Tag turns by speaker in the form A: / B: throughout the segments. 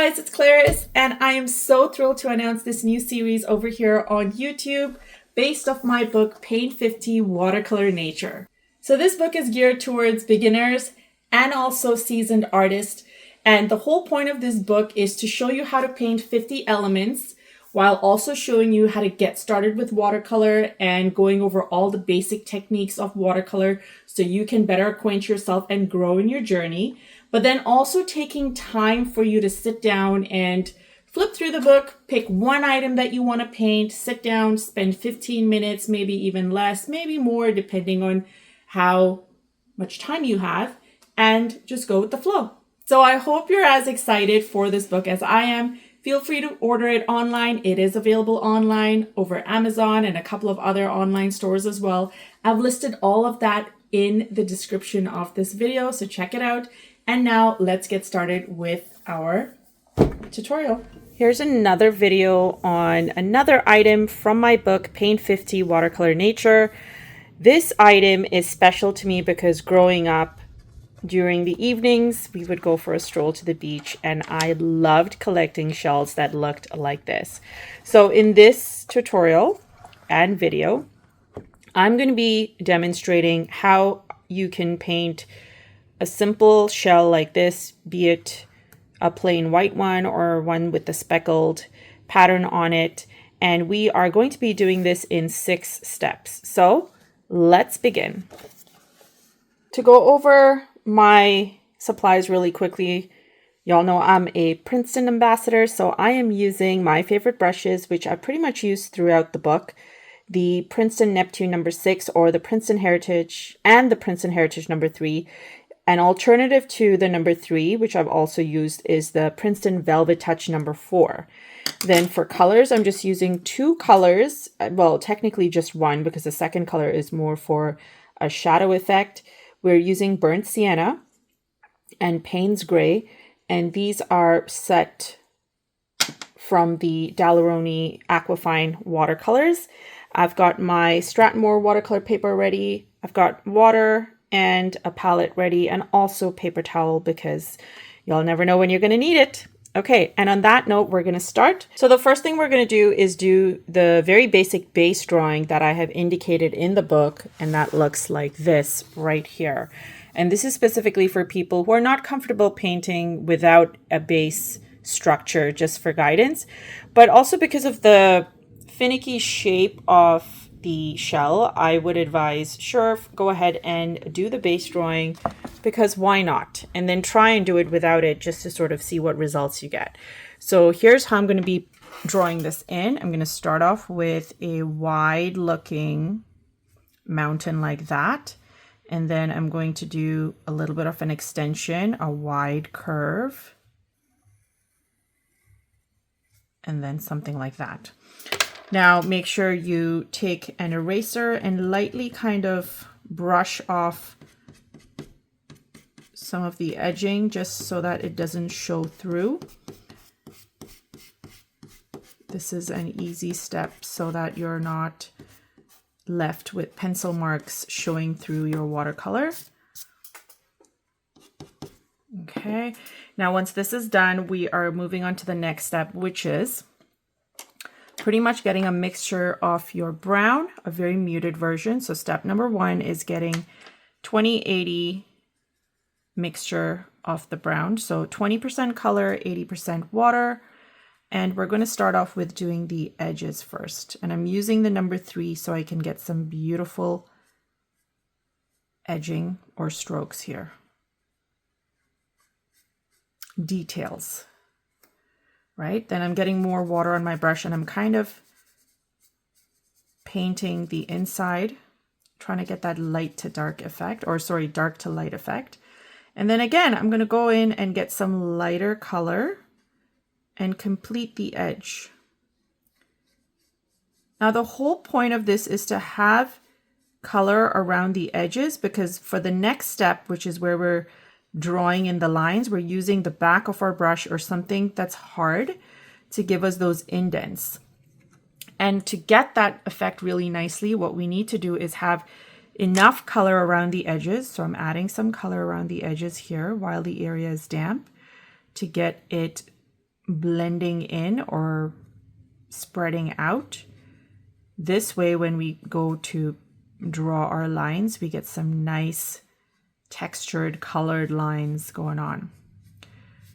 A: guys, it's Claris, and I am so thrilled to announce this new series over here on YouTube based off my book, Paint 50 Watercolor Nature. So this book is geared towards beginners and also seasoned artists, and the whole point of this book is to show you how to paint 50 elements while also showing you how to get started with watercolor and going over all the basic techniques of watercolor so you can better acquaint yourself and grow in your journey. But then also taking time for you to sit down and flip through the book, pick one item that you want to paint, sit down, spend 15 minutes, maybe even less, maybe more, depending on how much time you have, and just go with the flow. So I hope you're as excited for this book as I am. Feel free to order it online. It is available online over Amazon and a couple of other online stores as well. I've listed all of that in the description of this video, so check it out. And now let's get started with our tutorial. Here's another video on another item from my book, Paint 50 Watercolor Nature. This item is special to me because growing up during the evenings, we would go for a stroll to the beach, and I loved collecting shells that looked like this. So in this tutorial and video, I'm going to be demonstrating how you can paint a simple shell like this, be it a plain white one or one with the speckled pattern on it. And we are going to be doing this in 6 steps. So let's begin. To go over my supplies really quickly, y'all know I'm a Princeton ambassador, so I am using my favorite brushes, which I pretty much use throughout the book. The Princeton Neptune number 6 or the Princeton Heritage and the Princeton Heritage number 3. An alternative to the number 3, which I've also used, is the Princeton Velvet Touch number 4. Then for colors, I'm just using 2 colors. Well, technically just one because the second color is more for a shadow effect. We're using Burnt Sienna and Payne's Gray, and these are set from the Daler-Rowney Aquafine watercolors. I've got my Strathmore watercolor paper ready. I've got water and a palette ready, and also paper towel because y'all never know when you're going to need it. Okay, and on that note, we're going to start. So the first thing we're going to do is do the very basic base drawing that I have indicated in the book, and that looks like this right here. And this is specifically for people who are not comfortable painting without a base structure, just for guidance, but also because of the finicky shape of the shell, I would advise, sure, go ahead and do the base drawing, because why not? And then try and do it without it just to sort of see what results you get. So here's how I'm going to be drawing this in. I'm going to start off with a wide looking mountain like that. And then I'm going to do a little bit of an extension, a wide curve, and then something like that. Now make sure you take an eraser and lightly kind of brush off some of the edging just so that it doesn't show through. This is an easy step so that you're not left with pencil marks showing through your watercolor. Okay, now once this is done, we are moving on to the next step, which is pretty much getting a mixture of your brown, a very muted version. So step number 1 is getting 20-80 mixture of the brown. So 20% color, 80% water. And we're going to start off with doing the edges first. And I'm using the number 3 so I can get some beautiful edging or strokes here. Details. Right? Then I'm getting more water on my brush and I'm kind of painting the inside, trying to get that light to dark effect, or sorry, dark to light effect. And then again, I'm going to go in and get some lighter color and complete the edge. Now the whole point of this is to have color around the edges, because for the next step, which is where we're drawing in the lines, we're using the back of our brush or something that's hard to give us those indents. And to get that effect really nicely, what we need to do is have enough color around the edges. So I'm adding some color around the edges here while the area is damp to get it blending in or spreading out. This way, when we go to draw our lines, we get some nice textured colored lines going on.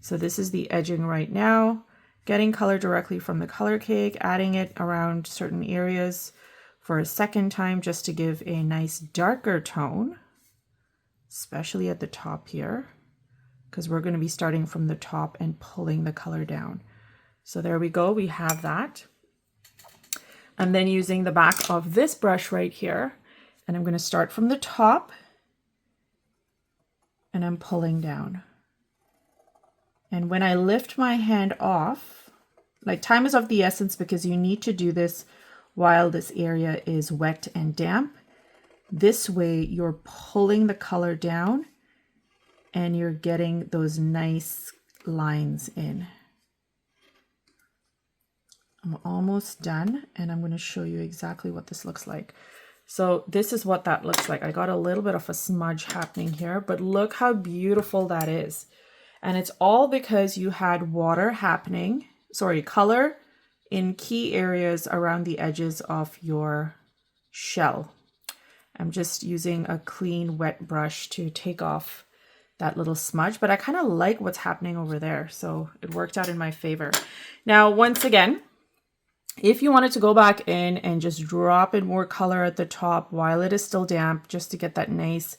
A: So this is the edging right now, getting color directly from the color cake, adding it around certain areas for a second time just to give a nice darker tone, especially at the top here, because we're going to be starting from the top and pulling the color down. So there we go, we have that. I'm then using the back of this brush right here, and I'm going to start from the top and I'm pulling down. And when I lift my hand off, like, time is of the essence because you need to do this while this area is wet and damp. This way you're pulling the color down and you're getting those nice lines in. I'm almost done and I'm going to show you exactly what this looks like. So this is what that looks like. I got a little bit of a smudge happening here, but look how beautiful that is. And it's all because you had color in key areas around the edges of your shell. I'm just using a clean wet brush to take off that little smudge, but I kind of like what's happening over there. So it worked out in my favor. Now, once again, if you wanted to go back in and just drop in more color at the top while it is still damp, just to get that nice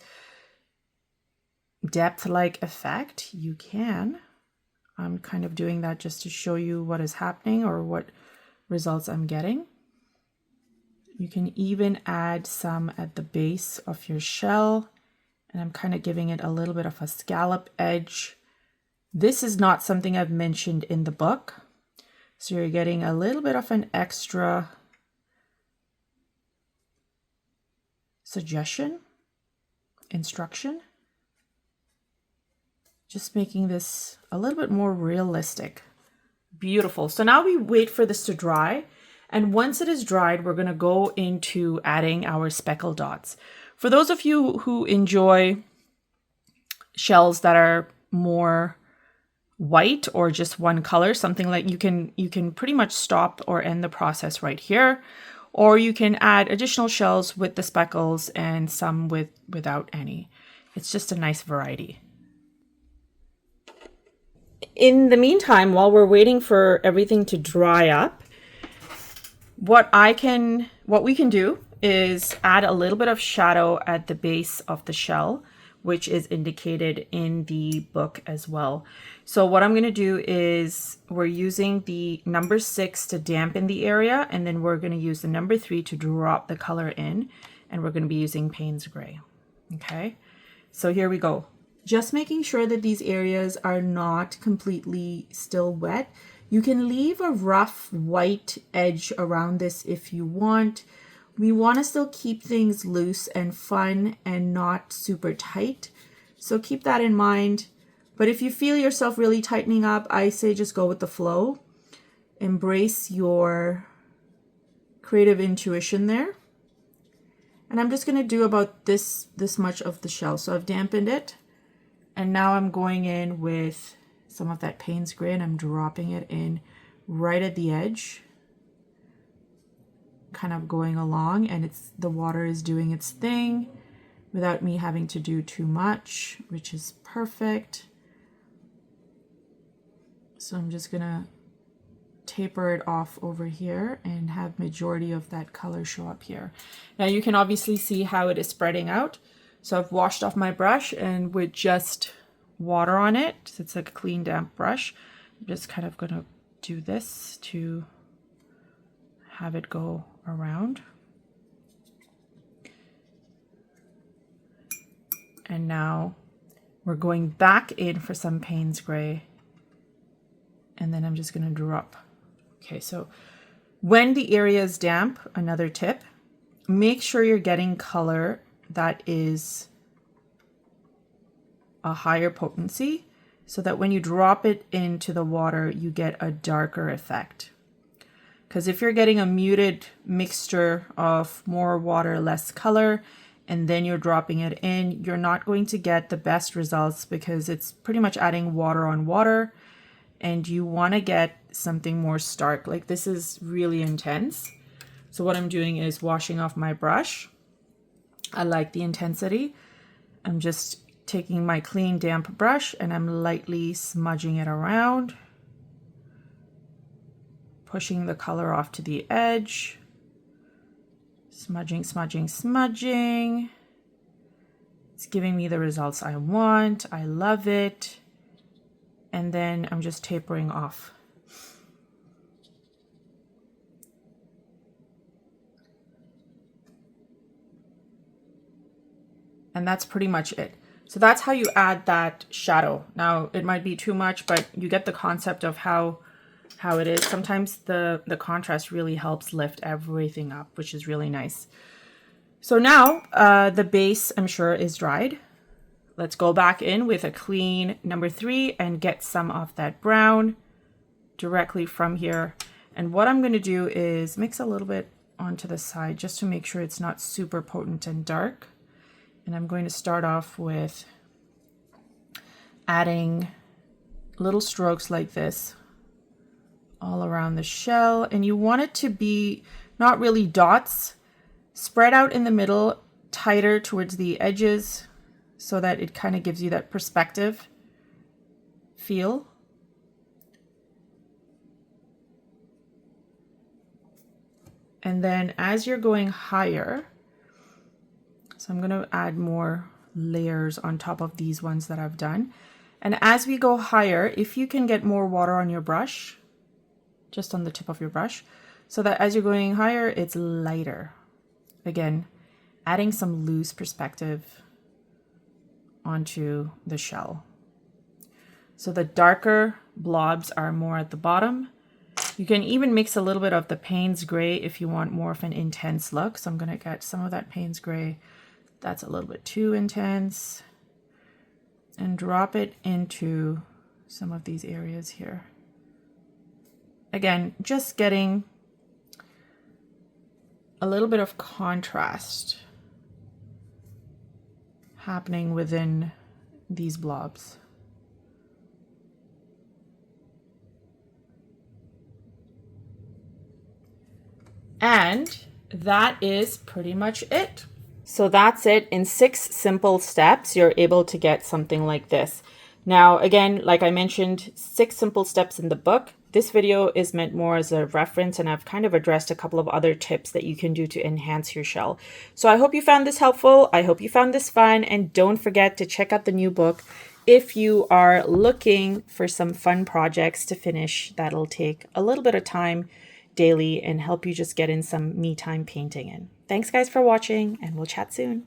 A: depth-like effect, you can. I'm kind of doing that just to show you what is happening or what results I'm getting. You can even add some at the base of your shell, and I'm kind of giving it a little bit of a scallop edge. This is not something I've mentioned in the book, so you're getting a little bit of an extra suggestion, instruction, just making this a little bit more realistic. Beautiful. So now we wait for this to dry. And once it is dried, we're going to go into adding our speckle dots. For those of you who enjoy shells that are more white or just one color, something like you can pretty much stop or end the process right here, or you can add additional shells with the speckles and some without any. It's just a nice variety. In the meantime, while we're waiting for everything to dry up, what we can do is add a little bit of shadow at the base of the shell, which is indicated in the book as well. So what I'm going to do is we're using the number 6 to dampen the area, and then we're going to use the number 3 to drop the color in, and we're going to be using Payne's Gray. Okay, so here we go. Just making sure that these areas are not completely still wet. You can leave a rough white edge around this if you want. We want to still keep things loose and fun and not super tight. So keep that in mind. But if you feel yourself really tightening up, I say just go with the flow. Embrace your creative intuition there. And I'm just going to do about this much of the shell. So I've dampened it. And now I'm going in with some of that Payne's Gray and I'm dropping it in right at the edge, kind of going along, and the water is doing its thing without me having to do too much, which is perfect. So I'm just gonna taper it off over here and have majority of that color show up here. Now you can obviously see how it is spreading out. So I've washed off my brush, and with just water on it, so it's like a clean damp brush, I'm just kind of gonna do this to have it go around. And now we're going back in for some Payne's Gray, and then I'm just gonna drop. Okay, so when the area is damp, another tip, make sure you're getting color that is a higher potency, so that when you drop it into the water, you get a darker effect. Because if you're getting a muted mixture of more water, less color, and then you're dropping it in, you're not going to get the best results because it's pretty much adding water on water. and you want to get something more stark. Like this is really intense. So what I'm doing is washing off my brush. I like the intensity. I'm just taking my clean damp brush and I'm lightly smudging it around, pushing the color off to the edge, smudging, smudging, smudging. It's giving me the results I want. I love it. And then I'm just tapering off. And that's pretty much it. So that's how you add that shadow. Now it might be too much, but you get the concept of how it is. Sometimes the contrast really helps lift everything up, which is really nice. So now the base, I'm sure, is dried. Let's go back in with a clean number 3 and get some of that brown directly from here. And what I'm going to do is mix a little bit onto the side just to make sure it's not super potent and dark. And I'm going to start off with adding little strokes like this all around the shell. And you want it to be not really dots, spread out in the middle, tighter towards the edges so that it kind of gives you that perspective feel. And then as you're going higher, so I'm going to add more layers on top of these ones that I've done. And as we go higher, if you can get more water on your brush, just on the tip of your brush, so that as you're going higher, it's lighter. Again, adding some loose perspective onto the shell. So the darker blobs are more at the bottom. You can even mix a little bit of the Payne's gray if you want more of an intense look. So I'm going to get some of that Payne's gray. That's a little bit too intense. And drop it into some of these areas here. Again, just getting a little bit of contrast happening within these blobs. And that is pretty much it. So that's it. In 6 simple steps, you're able to get something like this. Now, again, like I mentioned, 6 simple steps in the book. This video is meant more as a reference, and I've kind of addressed a couple of other tips that you can do to enhance your shell. So I hope you found this helpful. I hope you found this fun, and don't forget to check out the new book if you are looking for some fun projects to finish that'll take a little bit of time daily and help you just get in some me time painting in. Thanks guys for watching, and we'll chat soon.